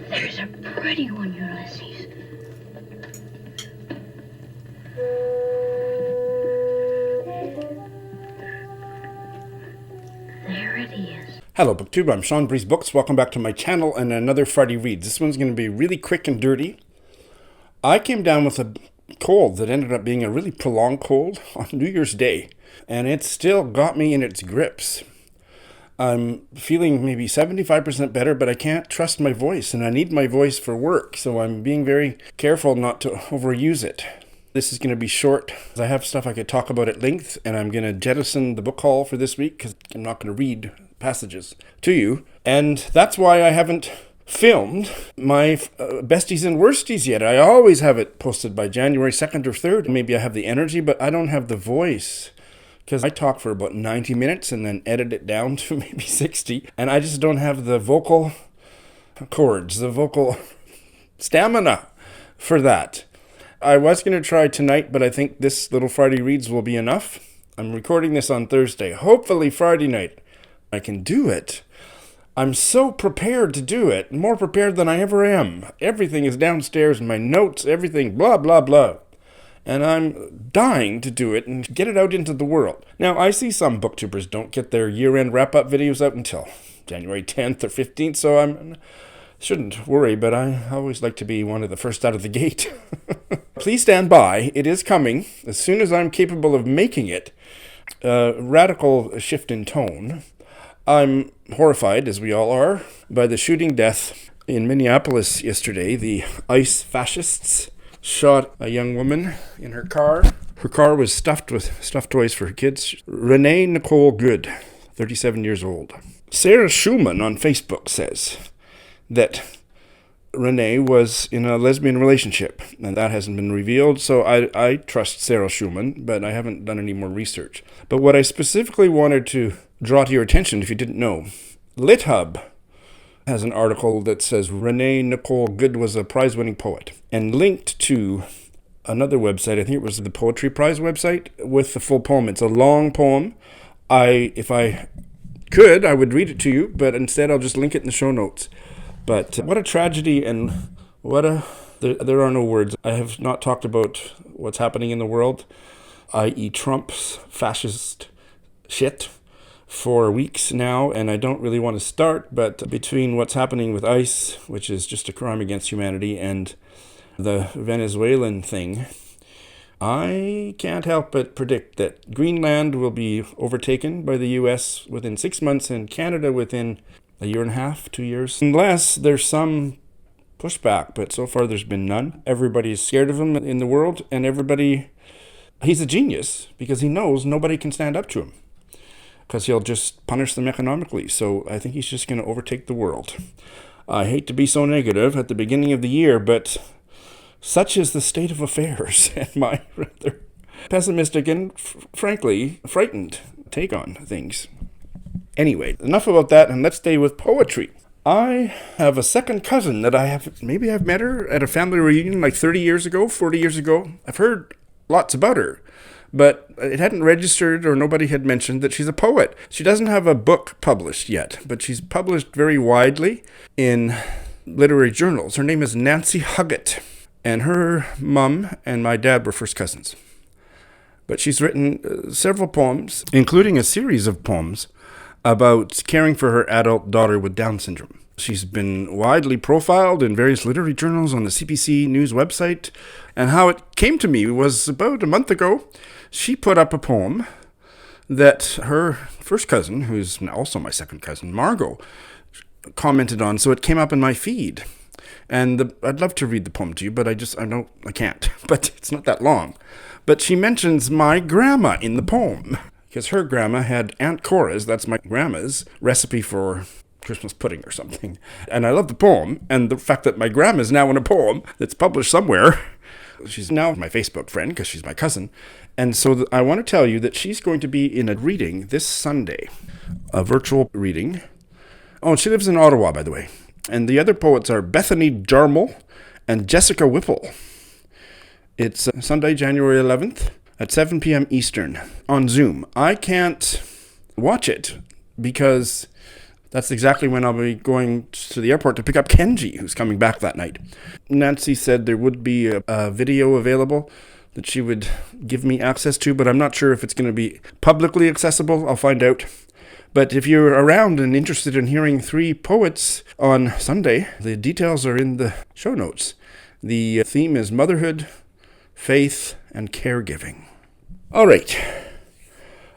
There's a pretty one, Ulysses. There it is. Hello BookTube, I'm Sean Breeze Books. Welcome back to my channel and another Friday Reads. This one's going to be really quick and dirty. I came down with a cold that ended up being a really prolonged cold on New Year's Day, and it still got me in its grips. I'm feeling maybe 75% better, but I can't trust my voice, and I need my voice for work, so I'm being very careful not to overuse it. This is going to be short. I have stuff I could talk about at length, and I'm going to jettison the book haul for this week because I'm not going to read passages to you. And that's why I haven't filmed my besties and worsties yet. I always have it posted by January 2nd or 3rd. Maybe I have the energy, but I don't have the voice. Because I talk for about 90 minutes and then edit it down to maybe 60. And I just don't have the vocal cords, the vocal stamina for that. I was going to try tonight, but I think this little Friday Reads will be enough. I'm recording this on Thursday. Hopefully Friday night I can do it. I'm so prepared to do it. More prepared than I ever am. Everything is downstairs, my notes, everything, blah, blah, blah. And I'm dying to do it and get it out into the world. Now, I see some booktubers don't get their year-end wrap-up videos out until January 10th or 15th, so I shouldn't worry, but I always like to be one of the first out of the gate. Please stand by. It is coming. As soon as I'm capable of making it, radical shift in tone. I'm horrified, as we all are, by the shooting death in Minneapolis yesterday. The ICE fascists shot a young woman in her car. Her car was stuffed with stuffed toys for her kids. Renee Nicole Good, 37 years old. Sarah Schumann on Facebook says that Renee was in a lesbian relationship, and that hasn't been revealed, so I trust Sarah Schumann, but I haven't done any more research. But what I specifically wanted to draw to your attention, if you didn't know, LitHub has an article that says Renee Nicole Good was a prize-winning poet, and linked to another website, I think it was the Poetry Prize website, with the full poem. It's a long poem. If I could, I would read it to you, but instead I'll just link it in the show notes. But what a tragedy, and there are no words. I have not talked about what's happening in the world, i.e. Trump's fascist shit, for weeks now, and I don't really want to start, but between what's happening with ICE, which is just a crime against humanity, and the Venezuelan thing, I can't help but predict that Greenland will be overtaken by the US within 6 months and Canada within a year and a half, 2 years, unless there's some pushback, but so far there's been none. Everybody's scared of him in the world, and he's a genius because he knows nobody can stand up to him, because he'll just punish them economically. So I think he's just going to overtake the world. I hate to be so negative at the beginning of the year, but such is the state of affairs and my rather pessimistic and, frankly, frightened take on things. Anyway, enough about that, and let's stay with poetry. I have a second cousin that I've met her at a family reunion like 30 years ago, 40 years ago. I've heard lots about her, but it hadn't registered, or nobody had mentioned that she's a poet. She doesn't have a book published yet, but she's published very widely in literary journals. Her name is Nancy Huggett, and her mum and my dad were first cousins. But she's written several poems, including a series of poems about caring for her adult daughter with Down syndrome. She's been widely profiled in various literary journals on the CBC News website, and how it came to me was about a month ago. She put up a poem that her first cousin, who's also my second cousin, Margot, commented on, so it came up in my feed. And I'd love to read the poem to you, but I can't. But it's not that long. But she mentions my grandma in the poem, because her grandma had Aunt Cora's, that's my grandma's, recipe for Christmas pudding or something. And I love the poem, and the fact that my grandma's now in a poem that's published somewhere. She's now my Facebook friend because she's my cousin. And so I want to tell you that she's going to be in a reading this Sunday, a virtual reading. Oh, and she lives in Ottawa, by the way. And the other poets are Bethany Jarmel and Jessica Whipple. It's Sunday, January 11th at 7 p.m. Eastern on Zoom. I can't watch it because That's exactly when I'll be going to the airport to pick up Kenji, who's coming back that night. Nancy said there would be a video available that she would give me access to, but I'm not sure if it's going to be publicly accessible. I'll find out. But if you're around and interested in hearing 3 poets on Sunday, the details are in the show notes. The theme is motherhood, faith, and caregiving. All right.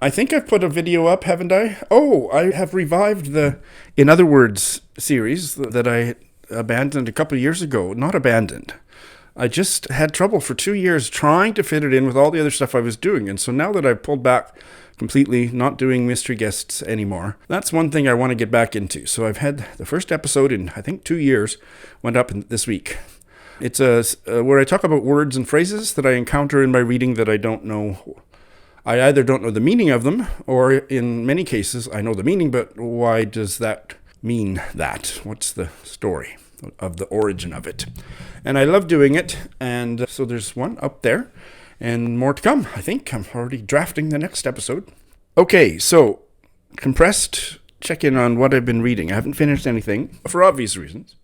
I think I've put a video up, haven't I? Oh, I have revived the In Other Words series that I abandoned a couple of years ago. Not abandoned. I just had trouble for 2 years trying to fit it in with all the other stuff I was doing. And so now that I've pulled back completely, not doing mystery guests anymore, that's one thing I want to get back into. So I've had the first episode in, I think, 2 years, went up this week. It's where I talk about words and phrases that I encounter in my reading that I don't know. I either don't know the meaning of them, or in many cases, I know the meaning, but why does that mean that? What's the story of the origin of it? And I love doing it, and so there's one up there, and more to come, I think. I'm already drafting the next episode. Okay, so compressed check-in on what I've been reading. I haven't finished anything, for obvious reasons.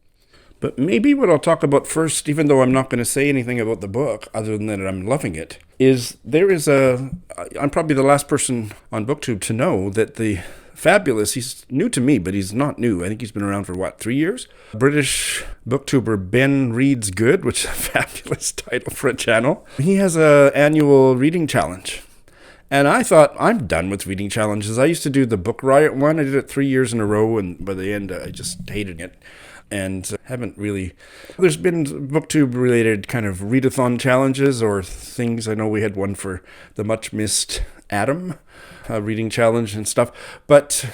But maybe what I'll talk about first, even though I'm not going to say anything about the book, other than that I'm loving it, is I'm probably the last person on BookTube to know that the fabulous, he's new to me, but he's not new. I think he's been around for, 3 years? British booktuber Ben Reads Good, which is a fabulous title for a channel. He has an annual reading challenge. And I thought, I'm done with reading challenges. I used to do the Book Riot one. I did it 3 years in a row, and by the end, I just hated it. And haven't really... There's been booktube-related kind of readathon challenges or things. I know we had one for the much-missed Adam reading challenge and stuff. But,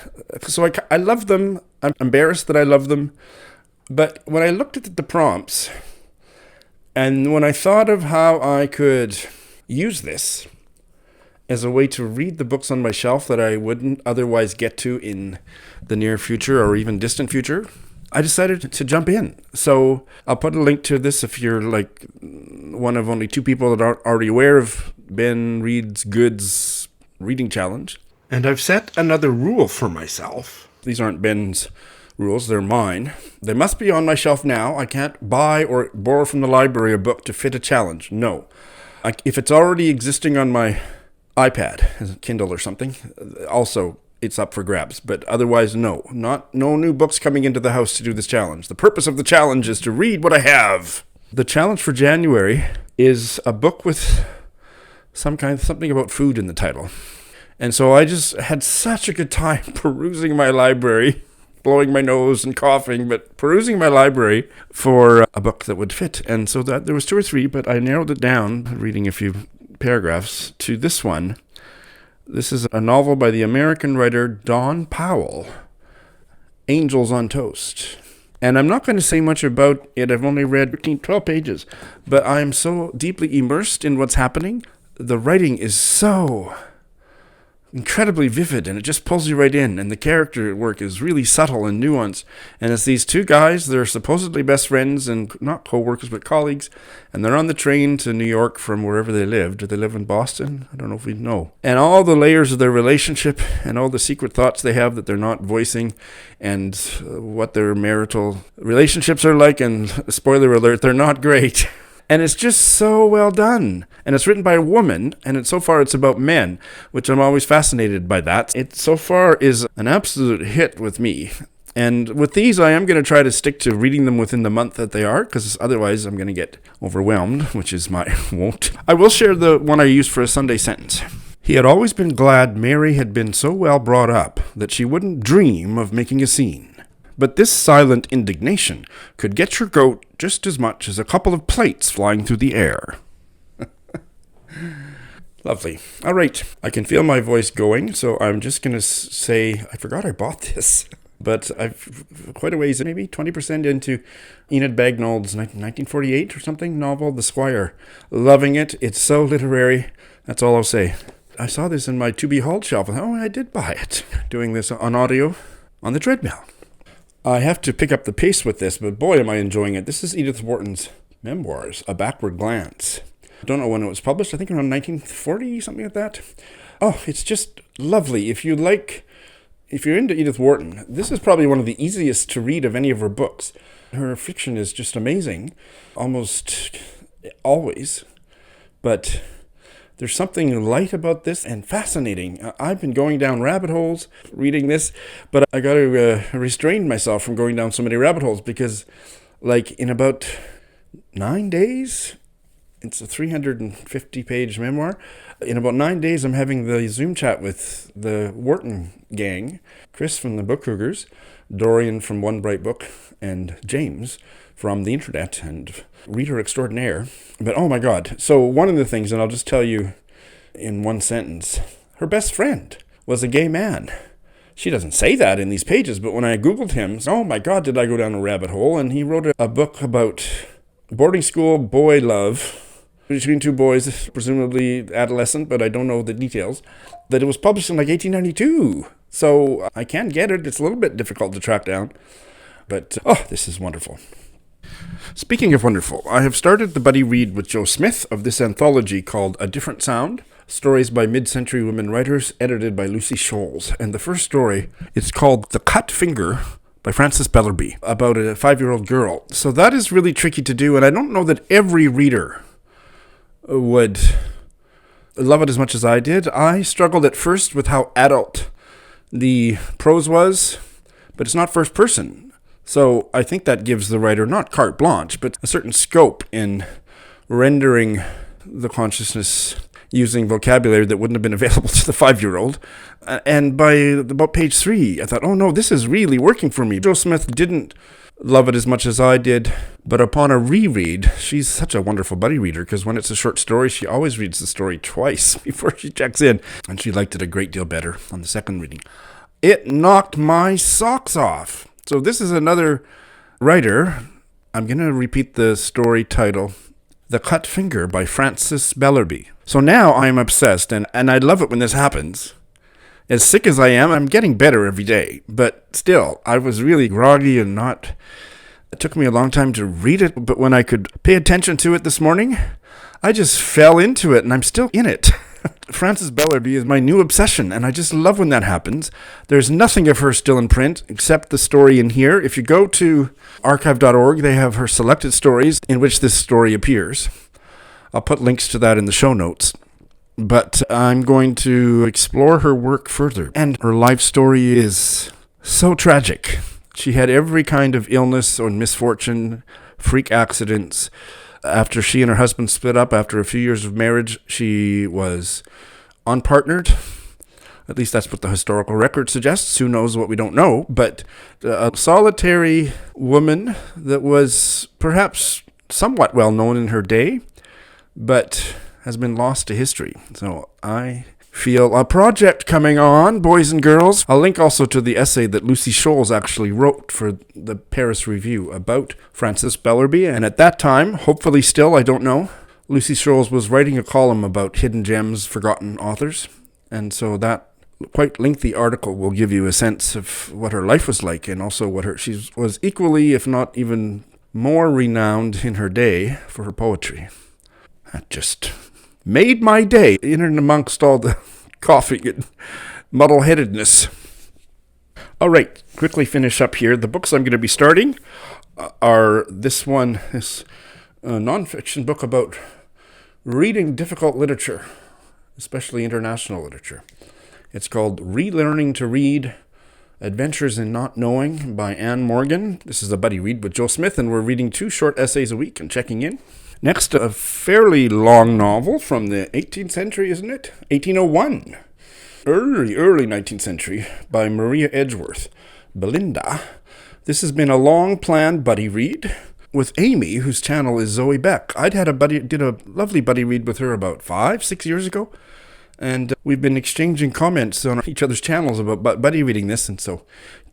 so I love them. I'm embarrassed that I love them. But when I looked at the prompts, and when I thought of how I could use this as a way to read the books on my shelf that I wouldn't otherwise get to in the near future or even distant future, I decided to jump in. So I'll put a link to this if you're like one of only 2 people that aren't already aware of Ben Reads Good's reading challenge. And I've set another rule for myself. These aren't Ben's rules, they're mine. They must be on my shelf now. I can't buy or borrow from the library a book to fit a challenge. No. If it's already existing on my iPad, Kindle or something, also it's up for grabs. But otherwise, no new books coming into the house to do this challenge. The purpose of the challenge is to read what I have. The challenge for January is a book with something about food in the title. And so I just had such a good time perusing my library, blowing my nose and coughing, but perusing my library for a book that would fit. And so that there was 2 or 3, but I narrowed it down, reading a few paragraphs, to this one. This is a novel by the American writer Dawn Powell, Angels on Toast. And I'm not going to say much about it. I've only read 12 pages, but I'm so deeply immersed in what's happening. The writing is so incredibly vivid, and it just pulls you right in, and the character work is really subtle and nuanced. And it's these 2 guys, they're supposedly best friends and not co-workers but colleagues, and they're on the train to New York from wherever they live. Do they live in Boston? I don't know if we know. And all the layers of their relationship and all the secret thoughts they have that they're not voicing, and what their marital relationships are like, and spoiler alert, they're not great. And it's just so well done. And it's written by a woman, and so far it's about men, which I'm always fascinated by that. It so far is an absolute hit with me. And with these, I am going to try to stick to reading them within the month that they are, because otherwise I'm going to get overwhelmed, which is my won't. I will share the one I used for a Sunday sentence. He had always been glad Mary had been so well brought up that she wouldn't dream of making a scene. But this silent indignation could get your goat just as much as a couple of plates flying through the air. Lovely. All right. I can feel my voice going, so I'm just going to say, I forgot I bought this. But I've quite a ways, maybe 20% into Enid Bagnold's 1948 or something novel, The Squire. Loving it. It's so literary. That's all I'll say. I saw this in my to-be-hauled shelf. Oh, I did buy it. Doing this on audio on the treadmill. I have to pick up the pace with this, but boy, am I enjoying it. This is Edith Wharton's memoirs, A Backward Glance. I don't know when it was published. I think around 1940, something like that. Oh, it's just lovely. If you like if you're into Edith Wharton, this is probably one of the easiest to read of any of her books. Her fiction is just amazing, almost always. But there's something light about this and fascinating. I've been going down rabbit holes reading this, but I got to restrain myself from going down so many rabbit holes because, like, in about 9 days, it's a 350-page memoir. In about 9 days, I'm having the Zoom chat with the Wharton gang, Chris from the Book Cougars, Dorian from One Bright Book, and James from the internet and reader extraordinaire. But oh my God. So one of the things, and I'll just tell you in one sentence, her best friend was a gay man. She doesn't say that in these pages, but when I Googled him, oh my God, did I go down a rabbit hole. And he wrote a book about boarding school boy love between two boys, presumably adolescent, but I don't know the details, that it was published in like 1892. So I can get it. It's a little bit difficult to track down. But, this is wonderful. Speaking of wonderful, I have started the buddy read with Joe Smith of this anthology called A Different Sound, Stories by Mid-Century Women Writers, edited by Lucy Scholes. And the first story is called The Cut Finger by Frances Bellerby, about a 5-year-old girl. So that is really tricky to do, and I don't know that every reader would love it as much as I did. I struggled at first with how adult the prose was, but it's not first person. So I think that gives the writer not carte blanche, but a certain scope in rendering the consciousness using vocabulary that wouldn't have been available to the 5-year-old. And by about page 3, I thought, oh no, this is really working for me. Joe Smith didn't love it as much as I did, but upon a reread, she's such a wonderful buddy reader, because when it's a short story, she always reads the story twice before she checks in, and she liked it a great deal better on the second reading. It knocked my socks off. So this is another writer. I'm going to repeat the story title, The Cut Finger by Frances Bellerby. So now I'm obsessed, and I love it when this happens. As sick as I am, I'm getting better every day. But still, I was really groggy and not... It took me a long time to read it, but when I could pay attention to it this morning, I just fell into it, and I'm still in it. Frances Bellerby is my new obsession, and I just love when that happens. There's nothing of her still in print, except the story in here. If you go to archive.org, they have her selected stories in which this story appears. I'll put links to that in the show notes. But I'm going to explore her work further. And her life story is so tragic. She had every kind of illness or misfortune, freak accidents. After she and her husband split up after a few years of marriage, she was unpartnered. At least that's what the historical record suggests. Who knows what we don't know. But a solitary woman that was perhaps somewhat well known in her day, but has been lost to history. So I feel a project coming on, boys and girls. I'll link also to the essay that Lucy Scholes actually wrote for the Paris Review about Frances Bellerby. And at that time, hopefully still, I don't know, Lucy Scholes was writing a column about hidden gems, forgotten authors. And so that quite lengthy article will give you a sense of what her life was like, and also she was equally, if not even more renowned in her day for her poetry. That just made my day, in and amongst all the coughing and muddleheadedness. All right, quickly finish up here. The books I'm going to be starting are this one, this nonfiction book about reading difficult literature, especially international literature. It's called Relearning to Read, Adventures in Not Knowing by Anne Morgan. This is a buddy read with Joe Smith, and we're reading 2 short essays a week and checking in. Next, a fairly long novel from the 18th century, isn't it? 1801. Early 19th century by Maria Edgeworth. Belinda. This has been a long-planned buddy read with Amy, whose channel is Zoe Beck. Did a lovely buddy read with her about 5-6 years ago. And we've been exchanging comments on each other's channels about buddy reading this. And so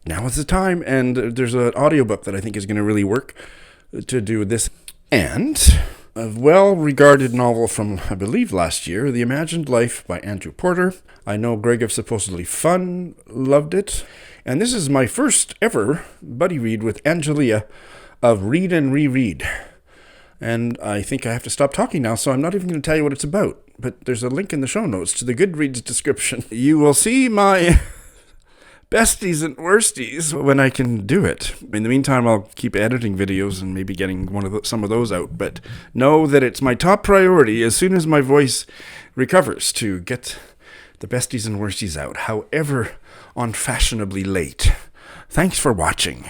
now is the time. And there's an audiobook that I think is going to really work to do this. And a well-regarded novel from, I believe, last year, The Imagined Life by Andrew Porter. I know Greg of Supposedly Fun loved it. And this is my first ever buddy read with Angelia of Read and Reread. And I think I have to stop talking now, so I'm not even going to tell you what it's about. But there's a link in the show notes to the Goodreads description. You will see my besties and worsties when I can do it. In the meantime, I'll keep editing videos and maybe getting some of those out. But know that it's my top priority as soon as my voice recovers to get the besties and worsties out, however unfashionably late. Thanks for watching.